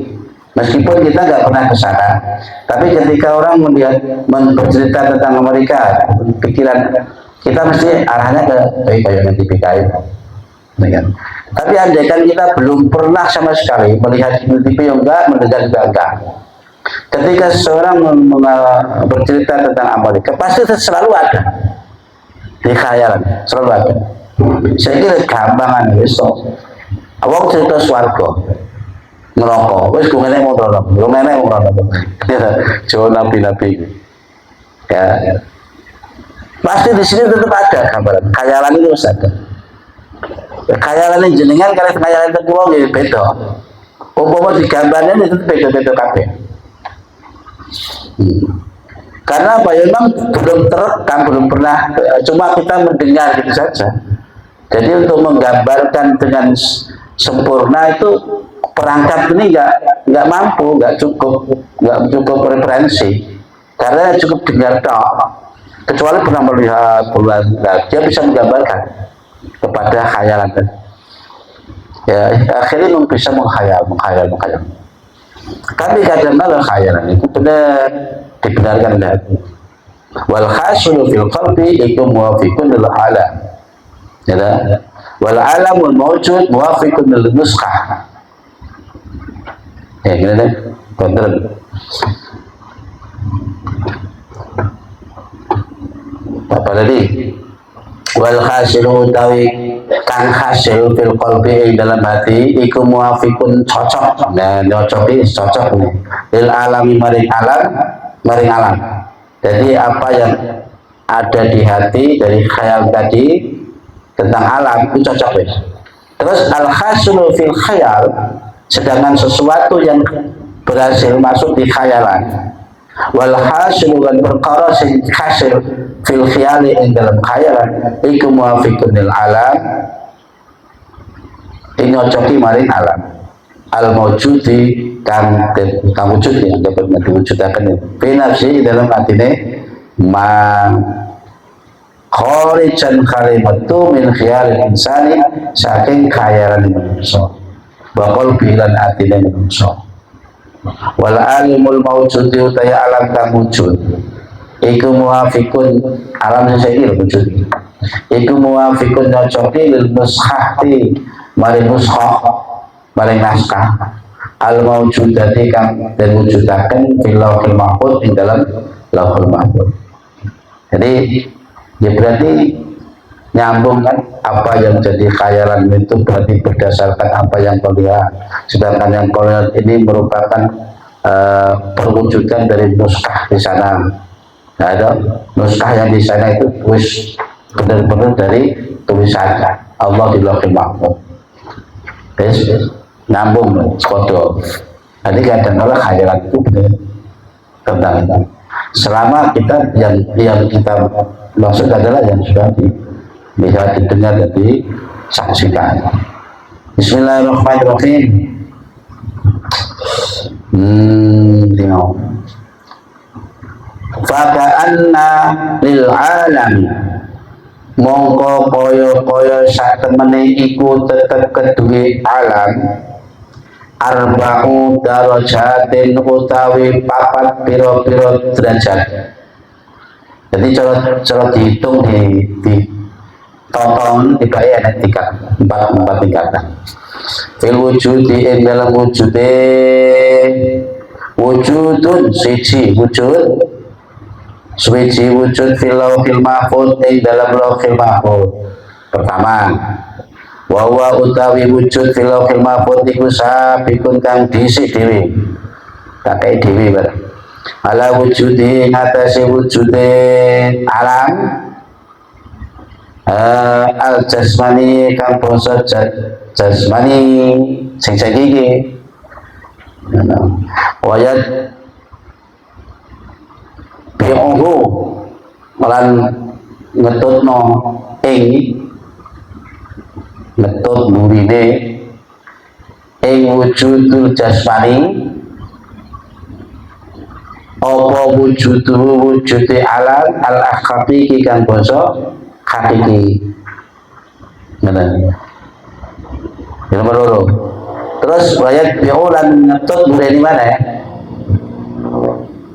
Speaker 1: meskipun kita nggak pernah ke sana, tapi ketika orang melihat bercerita tentang Amerika, pikiran kita mesti arahnya ke kayak TV kayu, kan? Tapi andaikan kita belum pernah sama sekali melihat TV yang enggak, mendengar juga enggak, ketika seseorang bercerita tentang Amerika pasti selalu ada di khayalan, selalu ada. Saya kira gampangan besok awak cerita swarga ngerokok wis gue nenek mau ngerokok lu nenek mau ngerokok jauh nabi-nabi ya. Pasti di sini tetap ada gambaran. Khayalan itu harus ada. Khayalan yang jenengan karena khayalan itu pulau gitu beda. Umpama digambarnya itu beda-beda kabeh. Karena apa ya, memang belum terekam, belum pernah, cuma kita mendengar gitu saja. Jadi untuk menggambarkan dengan sempurna itu perangkat ini nggak mampu, nggak cukup referensi. Karena cukup dengar tok. Kecuali pernah melihat bulan, dia bisa menggambarkan kepada khayalan. Ya, akhirnya bisa menghayal. Tapi kadang-kadang khayalan itu benar dibenarkan hati. Wal khasulu fil qalbi itu muwafiqun lil alam. Ya, wal alamul mawjud muwafiqun lil nuskah. Ya, gini deh, kontrol. Apa tadi? Wal khasilu utawi kang hasil fil qalbi dalam hati iku muwafiqun cocok. Nah, cocok nih. Lil alami maring alam. Jadi apa yang ada di hati dari khayal tadi tentang alam itu cocok ya. Terus al khasilu fil khayal, sedangkan sesuatu yang berhasil masuk di khayalan. Wal hasil dan perkara sing hasil fil khiyali ing dalam khayalan iku muwafiqun lil alam, ini nyocoki maring alam al mawjudi kang wujud yang dapat diwujudaken binafsi dalam atine ma kharijan kalimatu min khiyalil insani saking khayalan manusia bakal bilan atine manusia. Wal alimul mawjud utaya alam kang wujud iku muwafiqun alam saiki lho wujud iku muwafiqun nyocoki lil mushahti mari mushah mari naskah al mawjudati kang den wujudaken fil lauhil mahfuz ing dalam lauhul mahfuz. Jadi ya berarti nyambung kan, apa yang jadi khayalan itu berarti berdasarkan apa yang kau lihat, sedangkan yang kau lihat ini merupakan perwujudan dari nuskah di sana. Nah, ada nuskah yang di sana itu tulis benar-benar dari tulisan Allah di lauhul mahfuz. Nyambung kodo. Jadi kadang-kadang khayalan itu benar tentang itu. Selama kita yang kita maksud adalah yang sudah bisa didengar dan disaksikan. Bismillahirrahmanirrahim. Tengok. Faka'anna lil alami mongko koyo sak temene iku tetep kedue alam arba'u darajatin utawi papat piro-piro derajat. Jadi cara dihitung di tonton dibaya ada empat tingkatan. Fil wujudi ing dalam wujudun siji wujud fil lauhil mahfuz ing dalam lauhil mahfuz. Pertama, wa utawi wujud fil lauhil mahfuz iku sabikun kang dhisik dhewe. Tak kaya dhewe bareng. Ala wujudi ngatasi wujude alam al jasmani kang basa jasmani sing saiki wayat bi'uhu lan ngetutno ngetut burine ing wujudul jasmani apa wujude alam al hakiki kang basa hakiki. Ngene. Yang nomor 2. Terus wayat bi'ulan ngetut mulai di mana ya?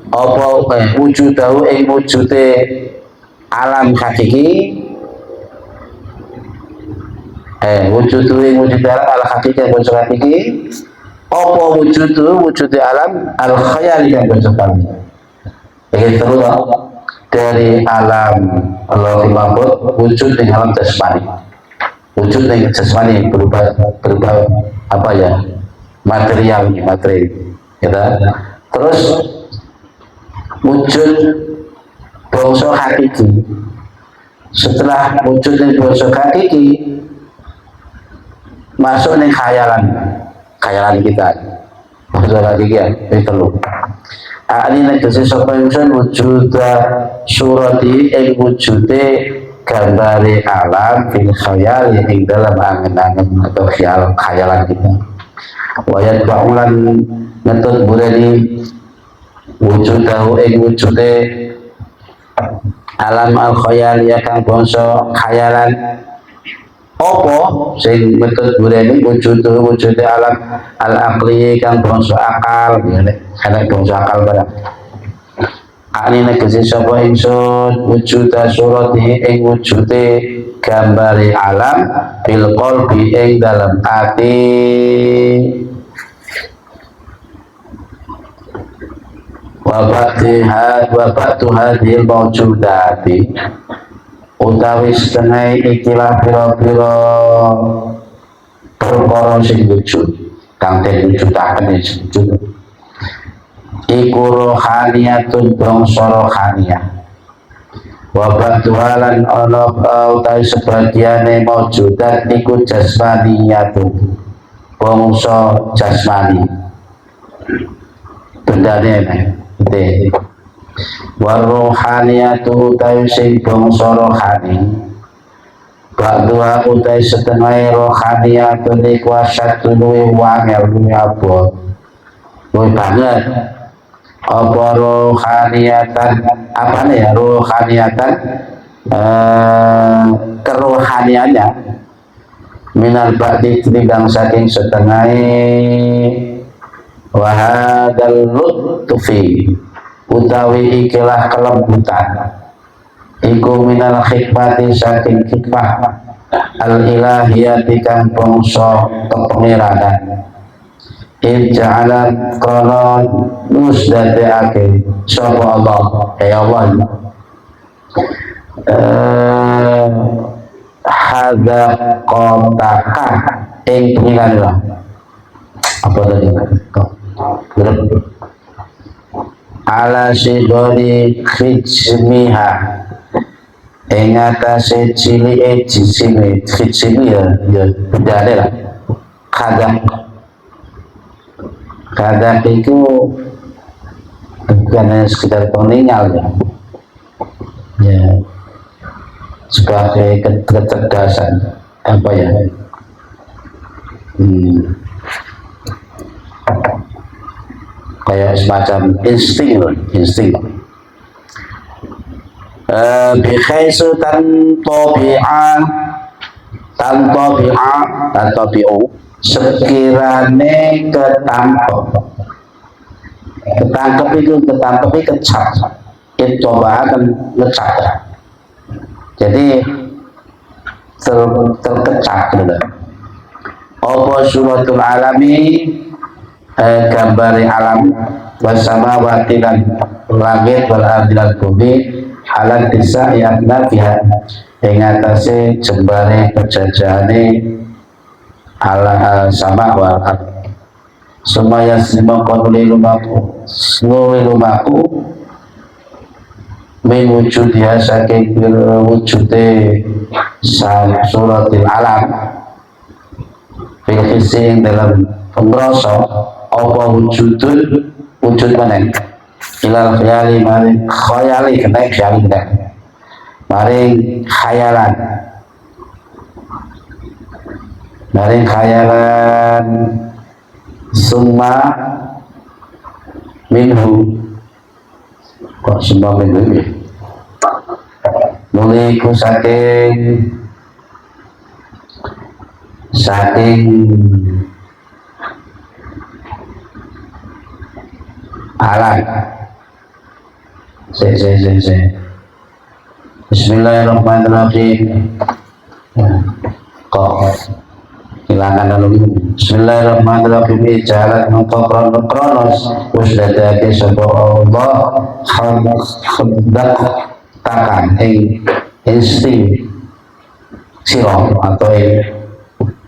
Speaker 1: Apa wujudahu ing wujude alam hakiki wujudu ing wujude alam al hakiki yang basa hakiki apa wujude alam al khayali yang basa kami. Ini terus dari alam Allahul Mahfuz wujud di alam jasmani. Wujud di jasmani berupa apa ya? Materi. Ya. Terus wujud bangsa hakiki setelah wujud ning basa hakiki masuk ning khayalan kita basa hakiki ya itu Ali negesi sapa ingsun wujud surati ing wujude gambare alam fil khayal ing dalam angen-angen atau khayalan kita. Wayat baulan ngetut bureni wujudahu ing wujude alam al khayal ya kang bangsa khayalan apa sing metut bureni wujude alam al aqli kang bangsa akal ana bangsa akal barang ani negesi sapa ingsun wujuda surati ing wujude gambare alam bil qalbi ing dalam ati wa ba'du hadhil mawjudati utawi setengah ikilah pira-pira perkara sing wujud kang den wujudaken wujud iku rohaniyatun bangsa rohaniyah wa ba'duhalan ana utawi sebagiane mawjudat iku jasmaniyatun bangsa jasmani bendane warohaniyatu utawi sing bangsa rohani ba'dua utawi setengah rohaniyatu niku asyadu luwih wangel luwih abot luwih banget apa rohaniyatan apa nih ya rohaniyatan kerohaniannya minal ba'di tigang saking setengah wahadal lutfi utawi ikilah kelembutan iku minal hikmati saking hikmah al ilahiyati kang bangsa kepengiranan ija'alan krono nusdateake sapa Allah Allah hadza qataka ing pengiran apa tadi ala sidori khijmiha ing atase cilike jisime khijmi ya bedane lah kadang itu bukan hanya sekedar peninggal ya sebagai kecerdasan apa ya kayak semacam insting bikhaisu tantobi'u sekirane ketangkep itu kecap itu coba akan ngecap jadi terkecap gitu apa suratul alami gambari alam wasamawati lan langit wal ardi lan bumi halan disa yakna fiha ing atase jembare kejajahane ala sama wal ard semaya simakon lumaku mewujud ya saking wujude suratul alam fil hising dalam pengrasa apa wujud mana ilal khayali maring khayali kena khayali kena maring khayalan summa minhu kok summa minhu ini muliku saking alam Bismillahirrahmanirrahim kok hilangan lalu Bismillahirrahmanirrahim jalan kronos wis dadake sapa Allah khadak takan insting sira atau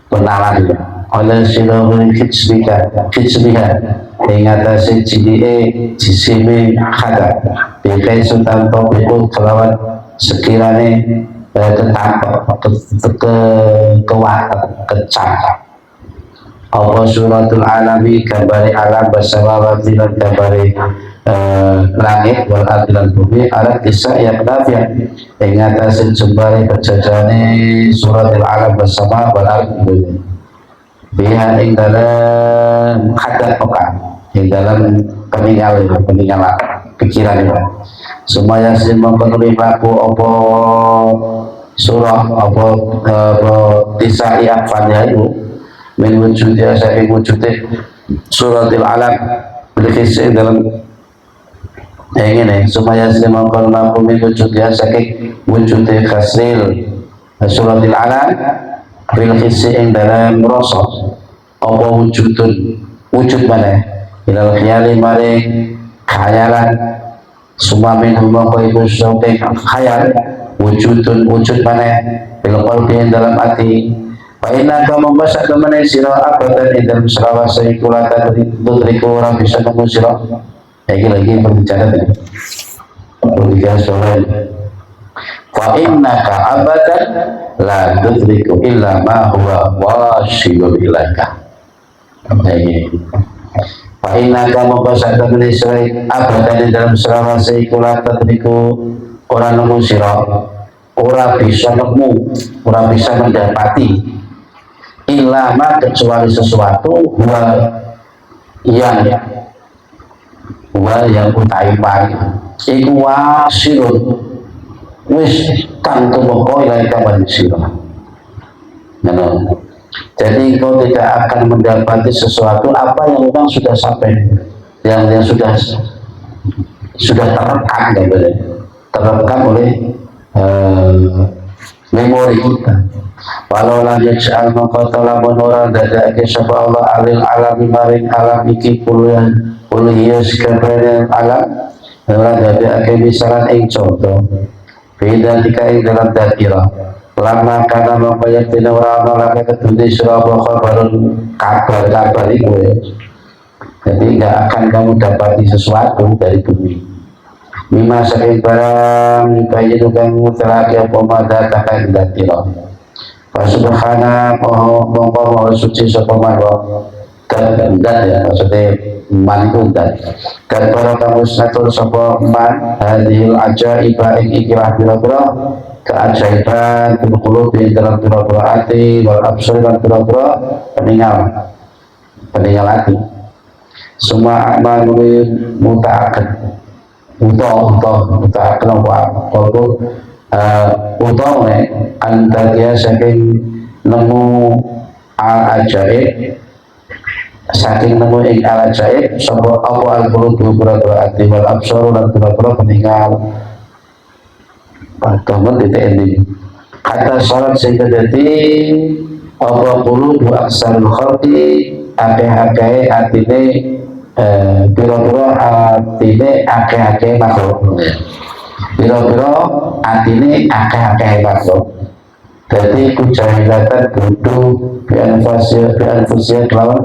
Speaker 1: penalan oleh silahun hitsbika ing atase cilike jisime khada bikai sultan topiku kelawan sekirane kecap apa suratul alami kabari alam basamawati lan kabari langit wal ardi lan bumi alat kisah yang nafiah ing atasin jembare berjajane suratul alam basama wal ardi bumi biha ing dalam hadat pekan ing dalam peninggalan pikiran itu semuanya sih mempenuhi laku apa surah apa tisai afanya itu min wujudnya saking wujudnya suratul alam berkisah dalam yang ini supaya saya mengkau mampu min wujudnya saking wujudnya khasil suratul alam berkisah yang dalam rasa apa wujud mana ilal khiyali maring khayalan semua min mengkau itu saking khayal wujud mana bil qalbi yang dalam hati Paina kamu masak kemana sirah abatan di dalam selawasa ikulata tutriku orang bisa nemu sirah lagi berbicara tadi berbicara soal Paina ka abatan la tutriku illa ma huwa wasyiyul ilaka Paina kamu masak kemana sirah abatan di dalam selawasa ikulata tutriku orang nemu sirah orang bisa nemu orang bisa mendapati ilama kecuali sesuatu yang utaipai iku wasirun wis kang tumeka ilahi kawan sira. Jadi kau tidak akan mendapati sesuatu apa yang memang sudah sampai yang sudah terekam oleh memori kita. Walau la yaj'al maqatala menora dadake sapa Allah alil alami maring alam iki kuliyas kabeh alam ora dadake misalan ing contoh beda dikai dalam dakira lama kana mengkaya dina ora ana lagi kedune sira kabarun kabar iku jadi enggak akan kamu dapati sesuatu dari bumi mimma saking barang kaya kamu terakhir pemada takai dakira Subhana mongko suci sapa manwa dan ya maksudnya man itu dan para kamu satur sapa man hadil ajaiba ing ikilah pira-pira keajaiban kulub di dalam pira-pira ati wal absar dan pira-pira peninggal ati semua amal muta'akkad muta'akkad utawa antaria saking nemu al ajaib saking nemu ing al ajaib sapa apa al qulubu berada ati wal absar lan berada peninggal teman titik ini kata syarat sehingga jadi apa qulubu aksarul khalqi akeh-akeh atine pira-pira atine akeh-akeh makhluk biro-biro atine akeh-akeh makhluk jadi kujahilatan budu bianfusia kelawan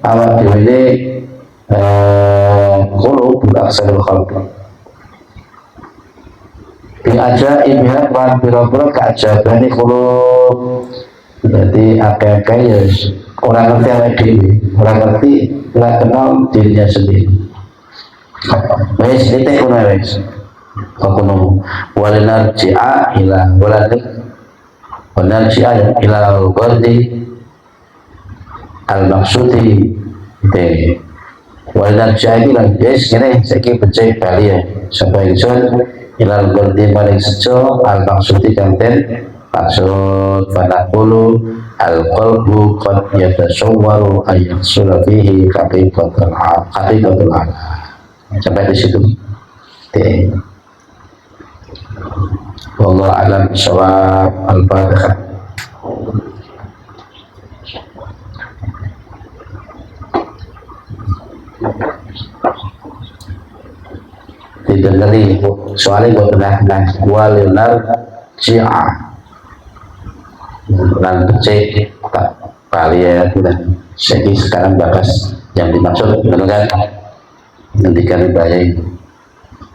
Speaker 1: awak diwini kulu bulaksarul khalq diaja imihak lan biro-biro keajabani kulu jadi akeh-akeh ya orang ngerti awak diri orang ngerti nggak kenal dirinya sendiri wes titik kuna wes kakuno walinarji'a ila walinarji'a ila al-ghardi al-maksudi walinarji'a ila yes gini saya percaya kalian sampai isun ila al-ghardi paling sejo al-maksudi kanten maksud fanaqulu al-qalbu qad yatasawwaru ayyasula fihi haqiqatul alam sampai di situ wallahu a'lam bishawab. Al-Fatihah. Didengar soalnya gue tengah walinar ji'a dan becek kalian jadi sekarang bakas yang dimaksud benar kan yang dikali bayang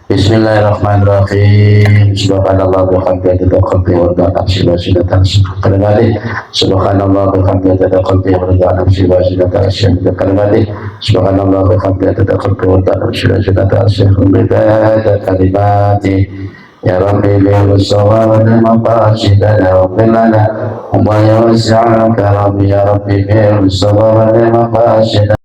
Speaker 1: Bismillahirrahmanirrahim. Subhanallah bihamdihi wa qalbi wa nafsi wa zinatan kalimati. Subhanallah bihamdihi wa qalbi wa nafsi wa zinatan kalimati. Subhanallah bihamdihi wa qalbi wa nafsi wa zinatan kalimati. Ya Rabbi bi'usawad maqasidana wa bilana wa yawsi'aka Rabbi ya Rabbi bi'usawad maqasidana